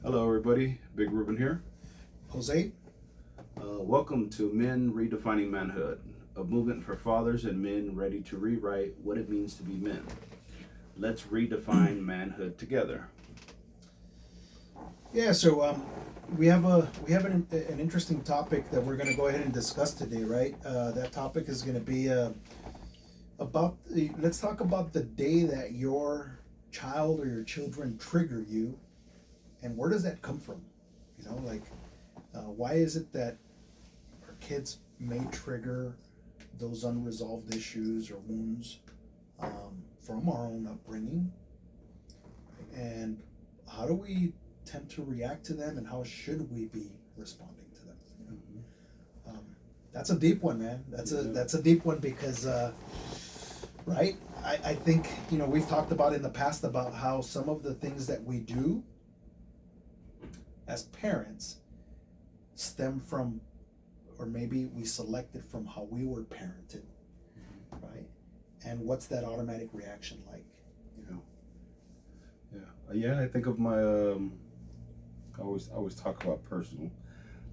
Hello, everybody. Big Ruben here. Jose? Welcome to Men Redefining Manhood, a movement for fathers and men ready to rewrite what it means to be men. Let's redefine manhood together. Yeah, so we have an interesting topic that we're going to go ahead and discuss today, right? That topic is going to be let's talk about the day that your child or your children trigger you, and where does that come from? You know, like why is it that our kids may trigger those unresolved issues or wounds from our own upbringing, and how do we tend to react to them, and how should we be responding to them? You know? That's a deep one, man. That's a deep one because right, I think we've talked about in the past about how some of the things that we do as parents stem from, or maybe we selected from how we were parented, right? And what's that automatic reaction like? Yeah. I think of my. I always talk about personal.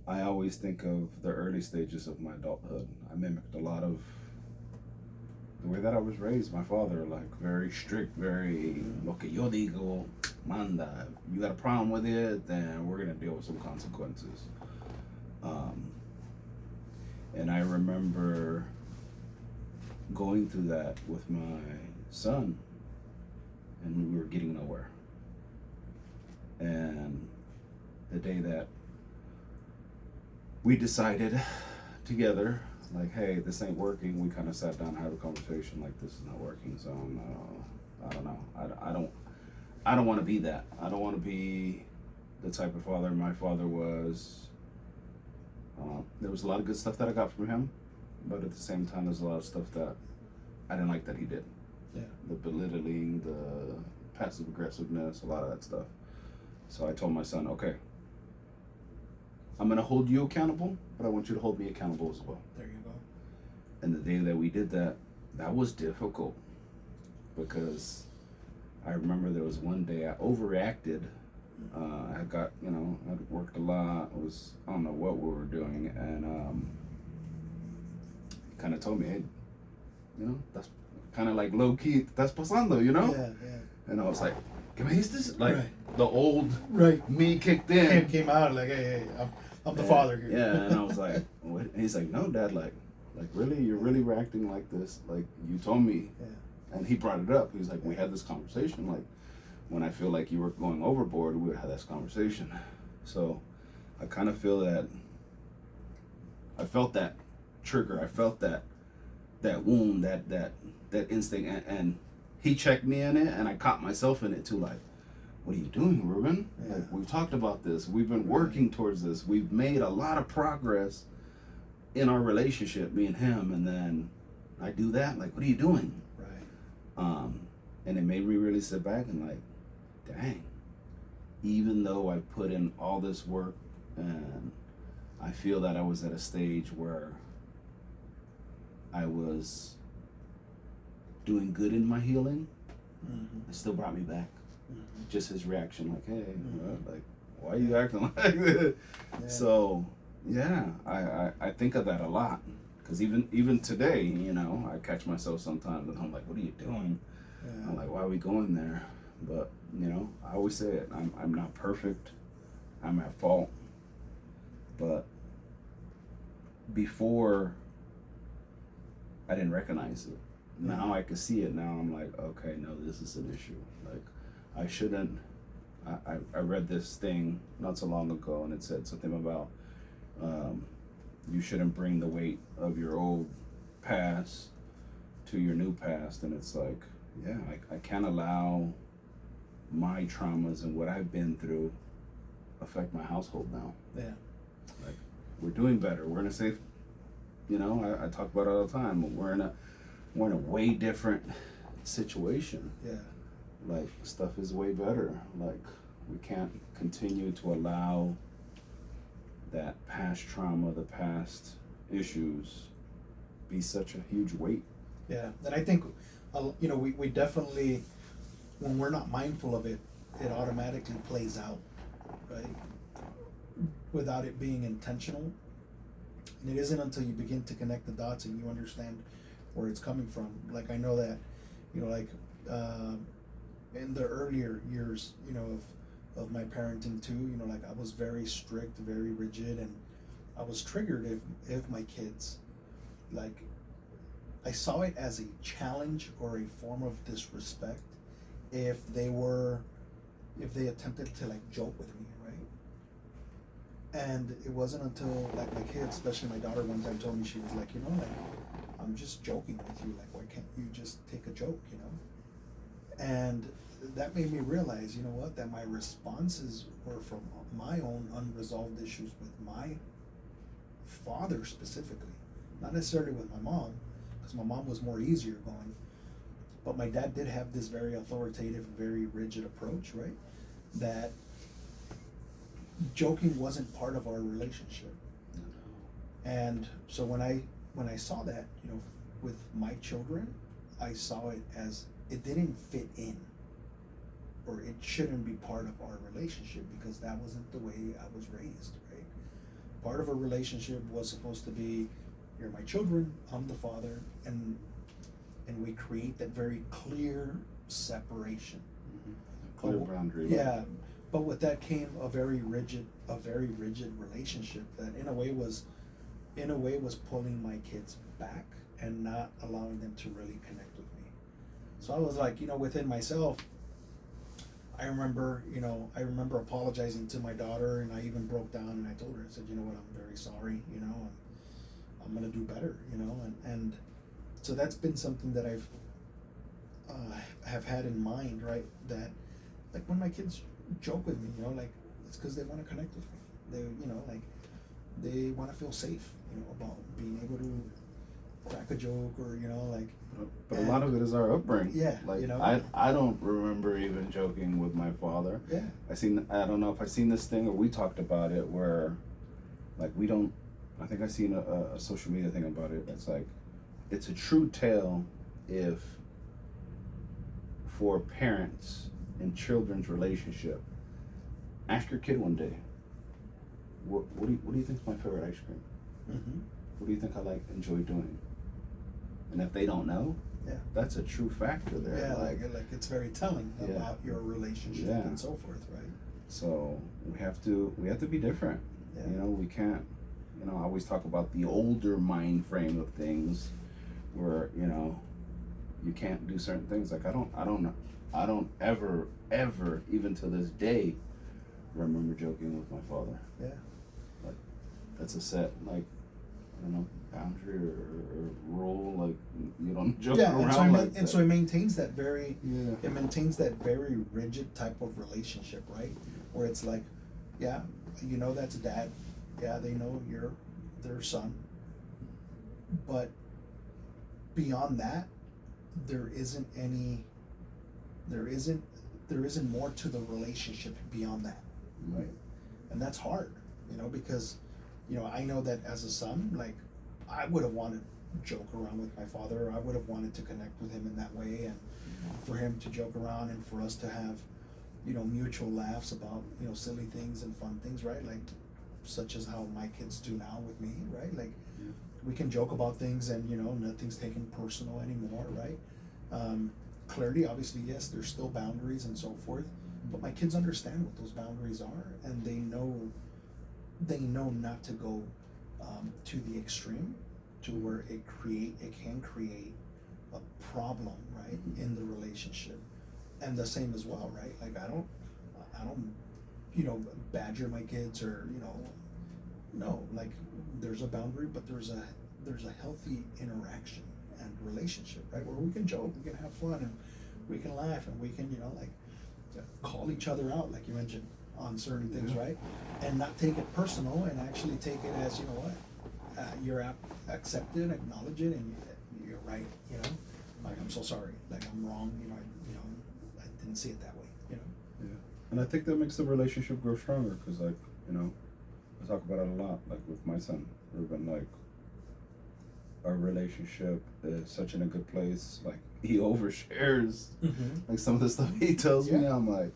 I always think of the early stages of my adulthood. I mimicked a lot of the way that I was raised. My father, like very strict, very lo que yo digo, manda. You got a problem with it, then we're gonna deal with some consequences. And I remember going through that with my son, and we were getting nowhere. And the day that we decided together, like, hey, this ain't working, we kind of sat down and had a conversation, like, this is not working. So I don't know. I don't want to be that. I don't want to be the type of father my father was. There was a lot of good stuff that I got from him, but at the same time, there's a lot of stuff that I didn't like that he did. Yeah. The belittling, the passive aggressiveness, a lot of that stuff. So I told my son, okay, I'm going to hold you accountable, but I want you to hold me accountable as well. There you go. And the day that we did that, that was difficult because I remember there was one day I overreacted. I got, I'd worked a lot. I don't know what we were doing. And kind of told me, hey, that's kind of like low key, that's pasando, Yeah. And I was like, ¿qué me diste? Like, Right. the old Right. me kicked in. Came out like, hey, I'm the father here. Yeah, and I was like, what? And he's like, no, Dad, like really, you're really reacting like this? Like, you told me. Yeah. And he brought it up. He's like, we had this conversation. Like, when I feel like you were going overboard, we would have this conversation. So I kind of feel that, I felt that trigger. I felt that wound, that instinct. And he checked me in it, and I caught myself in it too. Like, what are you doing, Ruben? Yeah. Like, we've talked about this. We've been working towards this. We've made a lot of progress in our relationship, me and him. And then I do that. Like, what are you doing? Right. And it made me really sit back and like, dang, even though I put in all this work and I feel that I was at a stage where I was doing good in my healing, it still brought me back. Just his reaction, like, hey, like, why are you acting like this? Yeah. So, yeah, I think of that a lot. Because even today, I catch myself sometimes and I'm like, what are you doing? Yeah. I'm like, why are we going there? But, I always say it, I'm not perfect. I'm at fault. But before, I didn't recognize it. Now I can see it. Now I'm like, okay, no, this is an issue. Like, I shouldn't. I read this thing not so long ago, and it said something about you shouldn't bring the weight of your old past to your new past. And it's like, yeah, I can't allow my traumas and what I've been through affect my household now. Yeah. Like, we're doing better. We're in a safe, I talk about it all the time. We're in a way different situation. Yeah. Like, stuff is way better. Like, we can't continue to allow that past trauma, the past issues be such a huge weight. Yeah. And I think, we definitely, when we're not mindful of it, it automatically plays out. right? Without it being intentional. And it isn't until you begin to connect the dots and you understand where it's coming from. Like I know that, like in the earlier years, of my parenting too, like I was very strict, very rigid, and I was triggered if my kids, like, I saw it as a challenge or a form of disrespect if they attempted to like joke with me, right? And it wasn't until like my kids, especially my daughter, one time told me, she was like, like, I'm just joking with you, like why can't you just take a joke, And that made me realize, what, that my responses were from my own unresolved issues with my father specifically, not necessarily with my mom, because my mom was more easier going, but my dad did have this very authoritative, very rigid approach, right? That joking wasn't part of our relationship. And so when I saw that, with my children, I saw it as it didn't fit in, or it shouldn't be part of our relationship, because that wasn't the way I was raised, right? Part of a relationship was supposed to be, you're my children, I'm the father, and we create that very clear separation. Mm-hmm. Clear boundary. Yeah, but with that came a very rigid relationship that in a way was pulling my kids back and not allowing them to really connect with me. So I was like, within myself, I remember apologizing to my daughter, and I even broke down and I told her, I said, what, I'm very sorry, and I'm gonna do better, and so that's been something that I've have had in mind, right? That like when my kids joke with me, like it's because they want to connect with me. They, like they want to feel safe, about being able to crack a joke or like. But a lot of it is our upbringing. Yeah, like I don't remember even joking with my father. Yeah. I don't know if I seen this thing or we talked about it where, like we don't. I think I seen a social media thing about it. That's like, it's a true tale if for parents and children's relationship. Ask your kid one day, what do you think is my favorite ice cream? Mm-hmm. What do you think I enjoy doing? And if they don't know, yeah, that's a true factor there. Yeah, like it's very telling about your relationship and so forth, right? So we have to be different. Yeah. We can't. I always talk about the older mind frame of things, where you can't do certain things. Like I don't ever even to this day remember joking with my father. Yeah. Like that's a set boundary or rule. Like you don't joke around. So it maintains that very rigid type of relationship, right? Where it's like, that's dad. Yeah, they know you're their son. But beyond that, there isn't more to the relationship beyond that, right? And that's hard, because I know that as a son, like I would have wanted to joke around with my father. I would have wanted to connect with him in that way, and for him to joke around and for us to have mutual laughs about silly things and fun things, right? Like such as how my kids do now with me, right? Like we can joke about things and nothing's taken personal anymore, right? Clearly, obviously, yes, there's still boundaries and so forth, but my kids understand what those boundaries are, and they know not to go to the extreme, to where it can create a problem, right, in the relationship. And the same as well, right? Like I don't badger my kids or no, like there's a boundary, but there's a healthy interaction and relationship, right, where we can joke, we can have fun, and we can laugh, and we can call each other out, like you mentioned, on certain things, right, and not take it personal, and actually take it as you're accepted, acknowledge it, and you're right, like I'm so sorry, like I'm wrong, I didn't see it that way, Yeah, and I think that makes the relationship grow stronger, because I talk about it a lot, like with my son Ruben, like our relationship is such in a good place. Like he overshares, like some of the stuff he tells me. I'm like,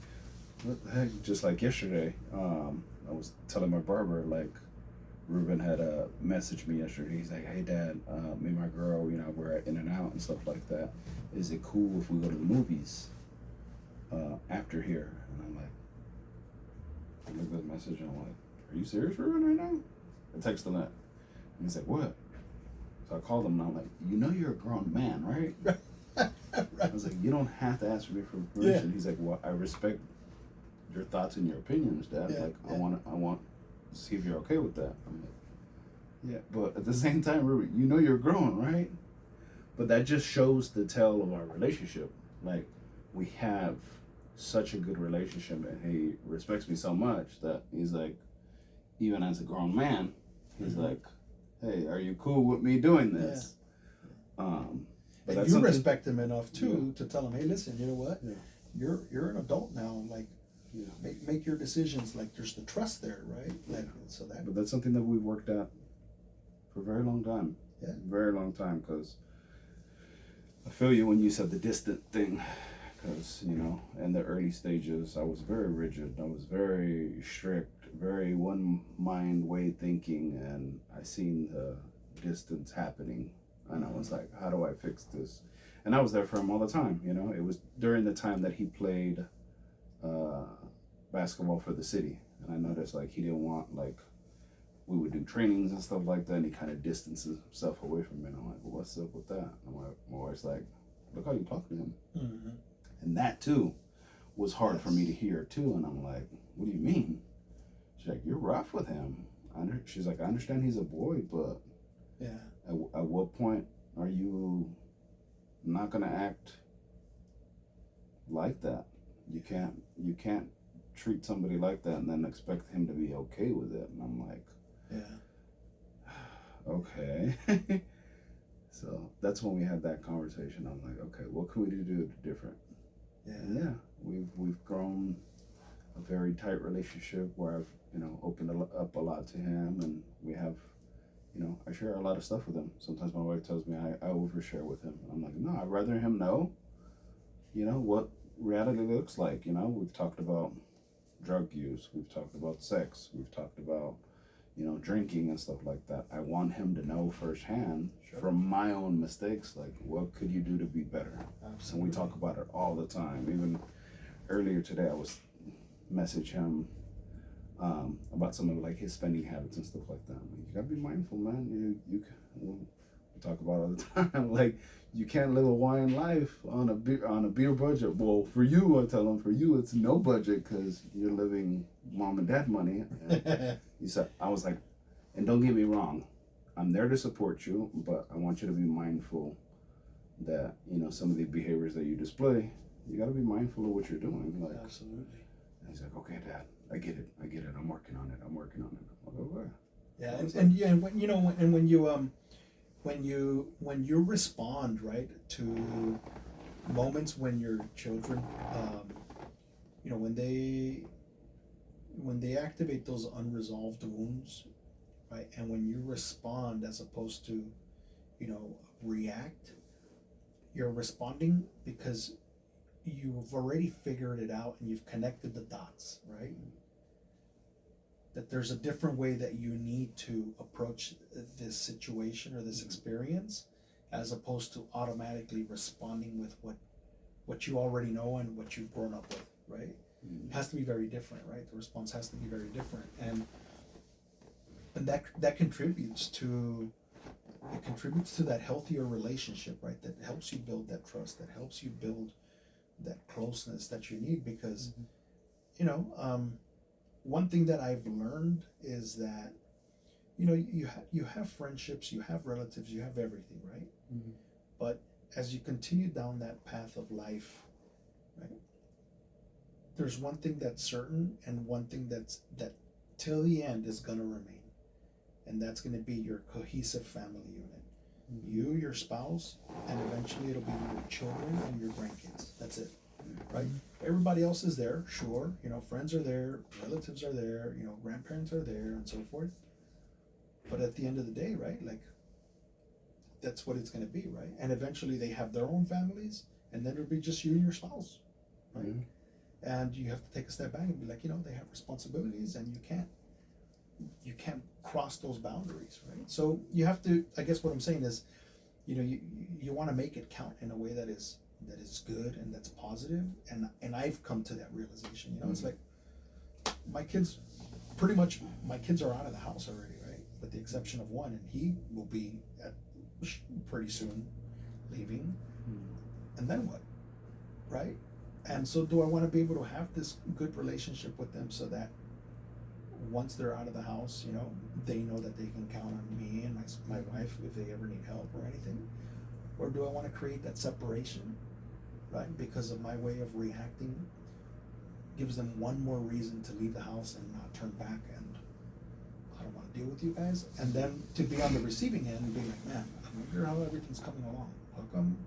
what the heck? Just like yesterday, I was telling my barber, like, Ruben had messaged me yesterday. He's like, "Hey, Dad, me and my girl, we're at In and Out and stuff like that. Is it cool if we go to the movies after here?" And I'm like, I looked at the message and I'm like, "Are you serious, Ruben, right now?" I texted him that. And he's like, "What?" So I called him and I'm like, "You're a grown man, right?" I was like, "You don't have to ask me for permission." Yeah. He's like, "Well, I respect your thoughts and your opinions, Dad. Yeah, Like, yeah. I want to see if you're okay with that." I'm like, "Yeah, but at the same time, Ruben, you're grown, right?" But that just shows the tale of our relationship. Like, we have such a good relationship, and he respects me so much that he's like, even as a grown man, he's like, "Hey, are you cool with me doing this?" But And that's you something, respect him enough too to tell him, "Hey, listen, you know what? Yeah. You're an adult now. Like, Yeah. make your decisions. Like, there's the trust there, right? Like, so that." But that's something that we've worked at for a very long time. Yeah. Very long time, because I feel you when you said the distant thing. Because, in the early stages, I was very rigid. I was very strict, very one mind way thinking, and I seen the distance happening. And I was like, how do I fix this? And I was there for him all the time. It was during the time that he played basketball for the city. And I noticed, like, he didn't want, like, we would do trainings and stuff like that, and he kind of distanced himself away from me. And I'm like, well, what's up with that? And my wife's like, look how you talk to him. Mm-hmm. And that, too, was hard for me to hear, too. And I'm like, what do you mean? She's like, you're rough with him. She's like, I understand he's a boy, but yeah, at what point are you not going to act like that? You can't treat somebody like that and then expect him to be okay with it. And I'm like, yeah, okay. So that's when we had that conversation. I'm like, okay, what can we do different? yeah. And yeah, we've grown a very tight relationship where I've opened up a lot to him, and we have I share a lot of stuff with him. Sometimes my wife tells me I overshare with him. I'm like, no, I'd rather him know what reality looks like. We've talked about drug use, we've talked about sex, we've talked about drinking and stuff like that. I want him to know firsthand from my own mistakes, like, what could you do to be better? Absolutely. And we talk about it all the time. Even earlier today, I was message him about some of like his spending habits and stuff like that. I'm like, you gotta be mindful, man. We talk about it all the time. Like, you can't live a wine life on a beer budget. Well, for you, I tell him, for you, it's no budget because you're living mom and dad money. And I was like, and don't get me wrong, I'm there to support you, but I want you to be mindful that some of the behaviors that you display, you got to be mindful of what you're doing. Like, absolutely. And he's like, okay, Dad, I get it. I'm working on it. I'm like, okay. Yeah, and when you respond right to moments when your children, when they activate those unresolved wounds, right, and when you respond as opposed to, react, you're responding because you've already figured it out and you've connected the dots, right? That there's a different way that you need to approach this situation or this experience, as opposed to automatically responding with what you already know and what you've grown up with, right? It has to be very different, right? The response has to be very different, and that contributes to that healthier relationship, right? That helps you build that trust, that helps you build that closeness that you need, because one thing that I've learned is that you have friendships, you have relatives, you have everything, right? Mm-hmm. But as you continue down that path of life, right, there's one thing that's certain and one thing that till the end is gonna remain, and that's gonna be your cohesive family unit. Mm-hmm. You, your spouse, and eventually it'll be your children and your grandkids. That's it, right? Everybody else is there, sure. Friends are there, relatives are there, grandparents are there, and so forth. But at the end of the day, right, like, that's what it's going to be, right? And eventually they have their own families, and then it'll be just you and your spouse, right? Mm-hmm. and you have to take a step back and be like, they have responsibilities, and you can't cross those boundaries, right? So you have to. I guess what I'm saying is, you want to make it count in a way that is good and that's positive, and I've come to that realization. It's like my kids are out of the house already, right? With the exception of one, and he will be pretty soon leaving. And then what, right? And so do I want to be able to have this good relationship with them so that once they're out of the house, they know that they can count on me and my wife if they ever need help or anything? Or do I want to create that separation, right? Because of my way of reacting gives them one more reason to leave the house and not turn back, and I don't want to deal with you guys. And then to be on the receiving end and be like, man, I wonder how everything's coming along. How come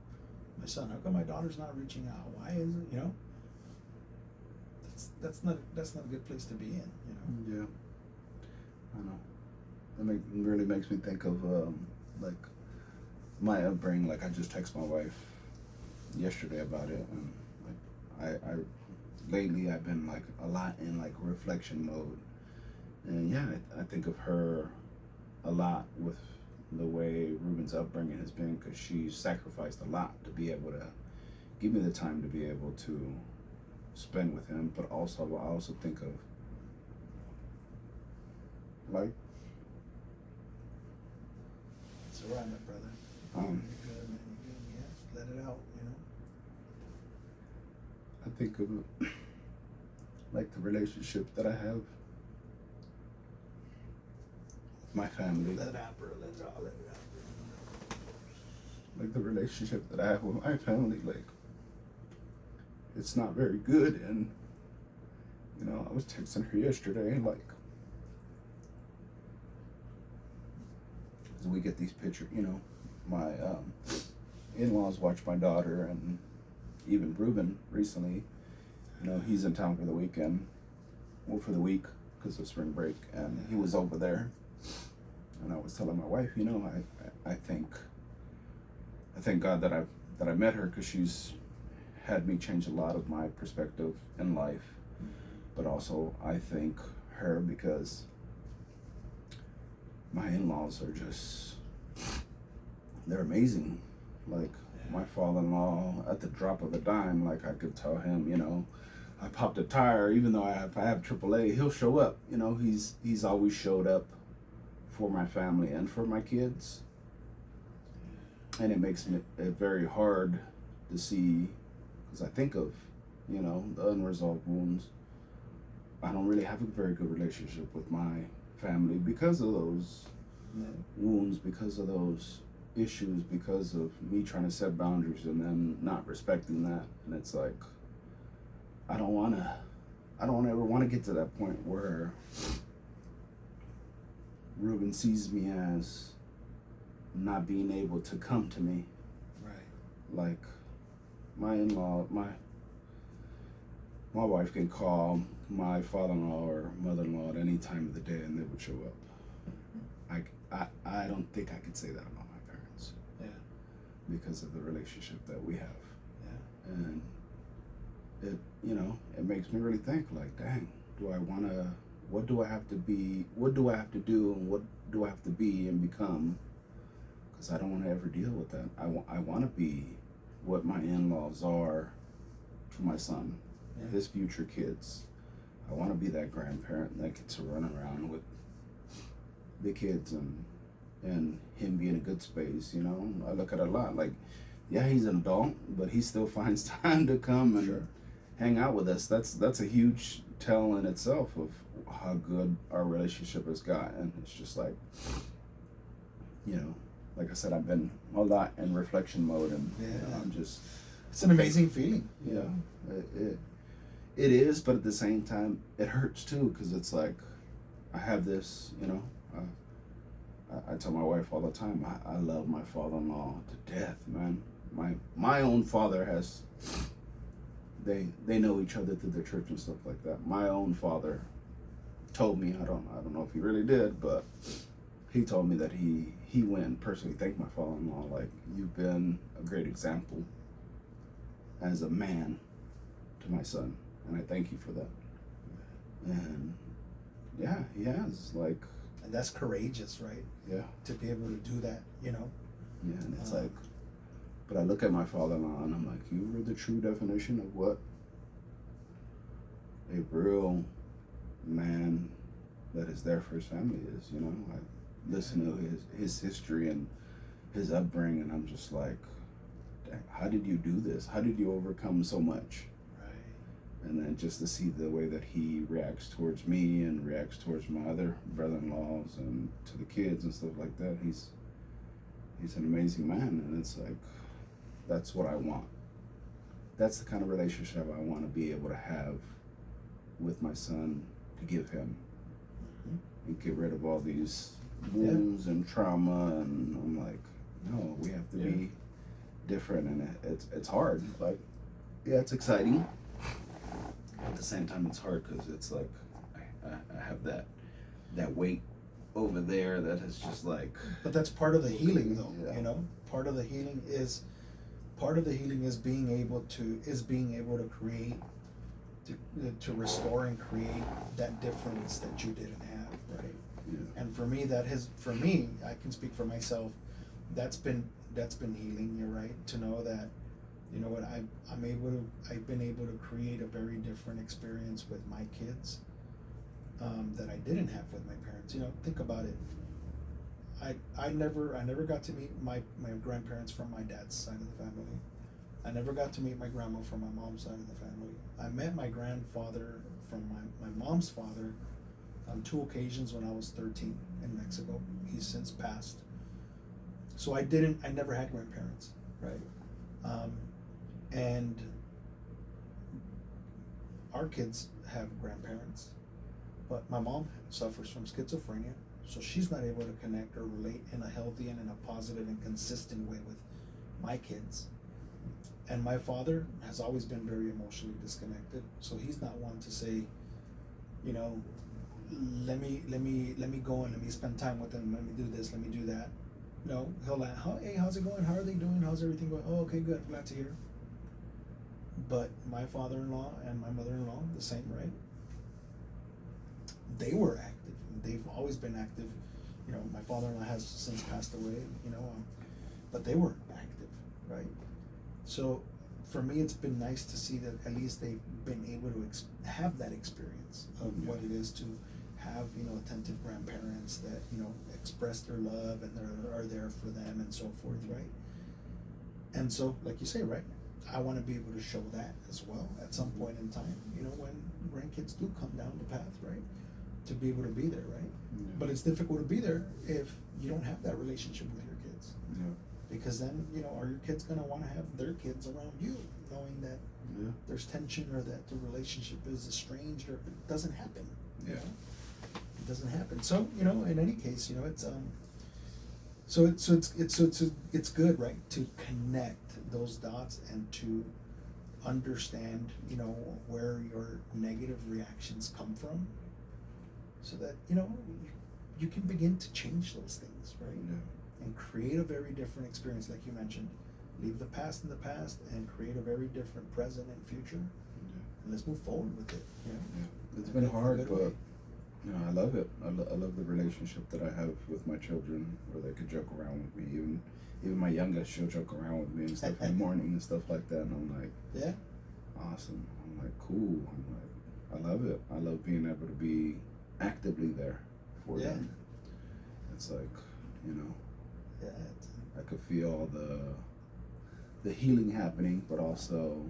my daughter's not reaching out? Why is it, that's not a good place to be in, Yeah, I know. It really makes me think of like my upbringing. Like I just texted my wife yesterday about it, and like I lately I've been like a lot in like reflection mode, and yeah, I think of her a lot with the way Ruben's upbringing has been, because she sacrificed a lot to be able to give me the time to be able to spend with him. But also I also think of like it's all right, my brother. You're good, man. You're good. Yeah, let it out, I think of like the relationship that I have with my family. Let it out, bro. Let it out. Let it out, bro. Like the relationship that I have with my family, like it's not very good. And I was texting her yesterday, and like as we get these pictures, my in-laws watch my daughter, and even Ruben recently, he's in town for the weekend, for the week because of spring break, and he was over there, and I was telling my wife, I thank God that I met her, because she's had me change a lot of my perspective in life, but also I thank her because my in-laws are they're amazing. Like my father-in-law, at the drop of a dime, like I could tell him, I popped a tire, even though I have AAA, he'll show up. He's always showed up for my family and for my kids. And it makes it very hard to see, because I think of, the unresolved wounds. I don't really have a very good relationship with my family because of those wounds, because of those issues, because of me trying to set boundaries and them not respecting that. And it's like, I don't ever want to get to that point where Ruben sees me as not being able to come to me. Right. Like my in-law, my wife can call my father-in-law or mother-in-law at any time of the day, and they would show up. I don't think I could say that about my parents. Yeah. Because of the relationship that we have. Yeah. And it makes me really think, like, dang, what do I have to be, what do I have to do, and what do I have to be and become? Because I don't want to ever deal with that. I want to be what my in-laws are to my son, his future kids. I want to be that grandparent that gets to run around with the kids and him being a good space. I look at it a lot. Like, yeah, he's an adult, but he still finds time to come and hang out with us. That's a huge tell in itself of how good our relationship has gotten. It's just like, like I said, I've been a lot in reflection mode, and I'm just. It's an amazing feeling. It is, but at the same time, it hurts too, because it's like, I have this, I tell my wife all the time, I love my father-in-law to death, man. My own father has, they know each other through the church and stuff like that. My own father told me, I don't know if he really did, but he told me that he went and personally thanked my father-in-law, like, you've been a great example as a man to my son. and I thank you for that. And yeah, he has, like, And that's courageous, right? yeah, To be able to do that, you know. yeah, and it's like, but I look at my father-in-law and I'm like, you were the true definition of what a real man that is there for his family is, you know. I listen to his history and his upbringing, and I'm just like, dang, how did you do this? How did you overcome so much? Right. And then just to see the way that he reacts towards me and reacts towards my other brother-in-laws and to the kids and stuff like that, he's an amazing man, and it's like, that's what I want. That's the kind of relationship I want to be able to have with my son, to give him, and get rid of all these wounds and trauma. And I'm like, no, we have to be different, and it's hard. Like, yeah, it's exciting. At the same time, it's hard because it's like I have that weight over there that is just like. But that's part of the healing, though. Yeah. You know, part of the healing is being able to create, to restore and create that difference that you didn't have, right? Yeah. And for me, I can speak for myself. That's been healing. You're right, to know that, you know what, I've been able to create a very different experience with my kids, that I didn't have with my parents. You know, think about it. I never got to meet my grandparents from my dad's side of the family. I never got to meet my grandma from my mom's side of the family. I met my grandfather from my mom's father on 2 occasions when I was 13 in Mexico. He's since passed. So I never had grandparents, right? And our kids have grandparents, but my mom suffers from schizophrenia, so she's not able to connect or relate in a healthy and in a positive and consistent way with my kids. And my father has always been very emotionally disconnected, so he's not one to say, you know, let me go and let me spend time with them, let me do this, let me do that. No, he'll like, hey, how's it going? How are they doing? How's everything going? Oh, okay, good, glad to hear. But my father-in-law and my mother-in-law, the same, right? They were active. They've always been active. You know, my father-in-law has since passed away, you know, but they were active, right? So for me, it's been nice to see that at least they've been able to have that experience of what it is to have, you know, attentive grandparents that, you know, express their love and are there for them and so forth, right? And so, like you say, right, I want to be able to show that as well at some point in time, you know, when grandkids do come down the path, right? To be able to be there, right? Yeah. But it's difficult to be there if you don't have that relationship with your kids. Yeah. Because then, you know, are your kids going to want to have their kids around you, knowing that there's tension or that the relationship is estranged, or it doesn't happen. Yeah. You know? It doesn't happen. So, you know, in any case, you know, it's it's good, right, to connect those dots and to understand, you know, where your negative reactions come from, so that, you know, you can begin to change those things, right? Yeah. And create a very different experience, like you mentioned. Leave the past in the past and create a very different present and future. Yeah. And let's move forward with it. You know? Yeah. It's been hard, but you know, I love it. I love the relationship that I have with my children, where they could joke around with me. Even my youngest, she'll joke around with me and stuff in the morning and stuff like that. And I'm like, yeah, awesome. I'm like, cool. I'm like, I love it. I love being able to be actively there for them. It's like, you know, I could feel all the healing happening, but also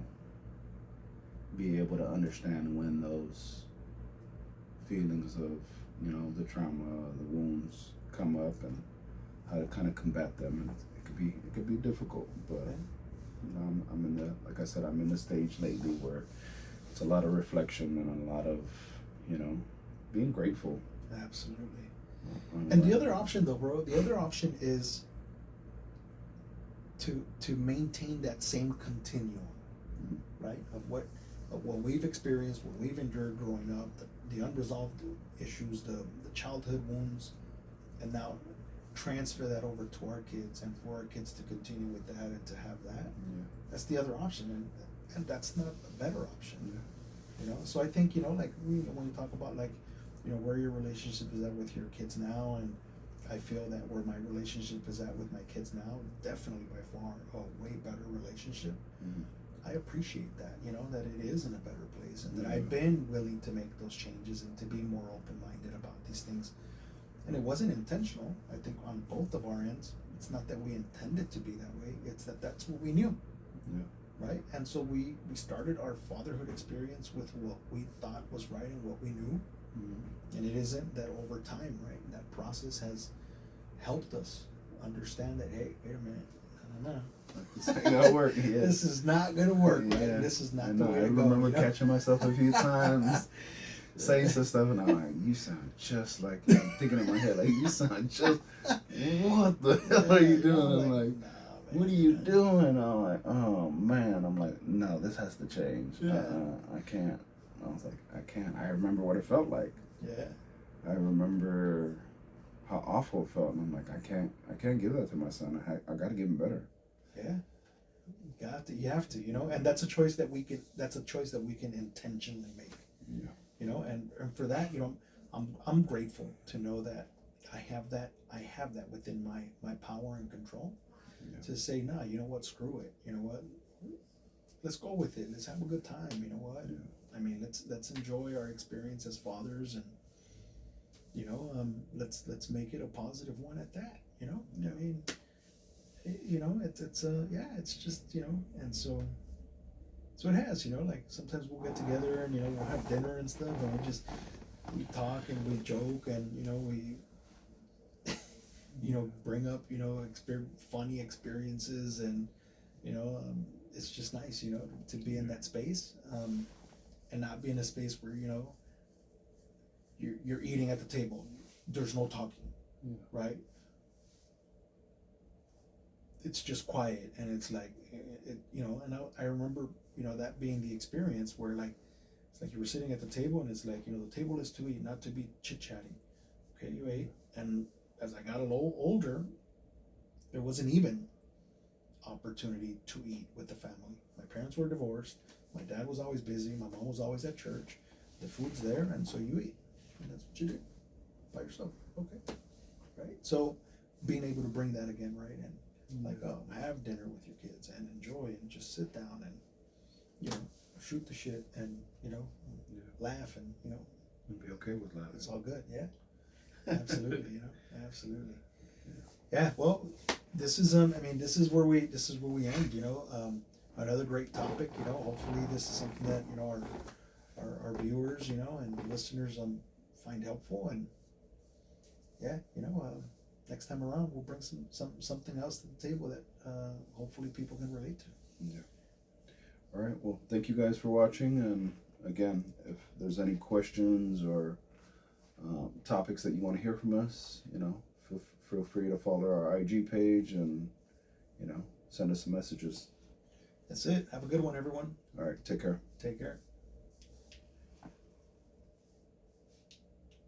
be able to understand when those feelings of, you know, the trauma, the wounds come up, and how to kind of combat them. And it could be difficult, but you know, I'm in the, like I said, I'm in the stage lately where it's a lot of reflection and a lot of, you know, being grateful. Absolutely. And the other option, though, bro, is to maintain that same continuum, right? Of what we've experienced, what we've endured growing up, the unresolved issues, the childhood wounds, and now transfer that over to our kids, and for our kids to continue with that and to have that. Yeah. That's the other option, and that's not a better option. Yeah. You know, so I think, you know, like when you talk about like, you know, where your relationship is at with your kids now, and I feel that where my relationship is at with my kids now, definitely by far a way better relationship. Mm-hmm. I appreciate that, you know, that it is in a better place, and that Yeah. I've been willing to make those changes and to be more open-minded about these things. And it wasn't intentional, I think, on both of our ends. It's not that we intended to be that way, it's that that's what we knew. Yeah. Right? And so we started our fatherhood experience with what we thought was right and what we knew. Mm-hmm. And it isn't that over time, right? That process has helped us understand that, hey, wait a minute, no. This ain't gonna work. Yeah. This is not gonna work, right? Yeah. This is not I the know. way I to go. remember You know? catching myself a few times saying some stuff, and I'm like, "You sound just like," I'm thinking in my head, like, "You sound just. What the hell are you doing?" I'm like, nah, "What are you doing?" I'm like, "Oh man," I'm like, "No, this has to change. Yeah. I can't." I was like, "I can't." I remember what it felt like. Yeah. I remember how awful it felt, and I'm like, I can't give that to my son. I got to give him better. Yeah. You have to, you know, and that's a choice that we can intentionally make. Yeah. You know, and for that, you know, I'm grateful to know that I have that within my power and control. Yeah. To say, nah, you know what, screw it. You know what? Let's go with it. Let's have a good time. You know what? Yeah. I mean, let's enjoy our experience as fathers, and you know, let's make it a positive one at that. You know, Yeah. I mean, you know, it's it's just, you know, and so it has, you know, like sometimes we'll get together and, you know, we'll have dinner and stuff, and we talk and we joke, and you know, we you know, bring up, you know, funny experiences, and you know, it's just nice, you know, to be in that space, and not be in a space where, you know, you're eating at the table, there's no talking, right? It's just quiet, and it's like, you know, and I remember, you know, that being the experience where, like, it's like you were sitting at the table, and it's like, you know, the table is to eat, not to be chit-chatting. Okay, you ate, and as I got a little older, there wasn't even opportunity to eat with the family. My parents were divorced, my dad was always busy, my mom was always at church, the food's there, and so you eat, and that's what you do, by yourself, okay, right? So, being able to bring that again, right, and like, have dinner with your kids and enjoy and just sit down and, you know, shoot the shit and, you know, laugh, and, you know, And be okay with laughing. it's all good. Yeah, absolutely. You know, absolutely. Yeah. Well, this is I mean, this is where we end. You know, another great topic. You know, hopefully this is something that, you know, our viewers, you know, and listeners find helpful, and yeah, you know, next time around we'll bring something else to the table that hopefully people can relate to. Yeah. All right. Well, thank you guys for watching. And again, if there's any questions or topics that you want to hear from us, you know, feel free to follow our IG page and, you know, send us some messages. That's it. Have a good one, everyone. All right. Take care. Take care.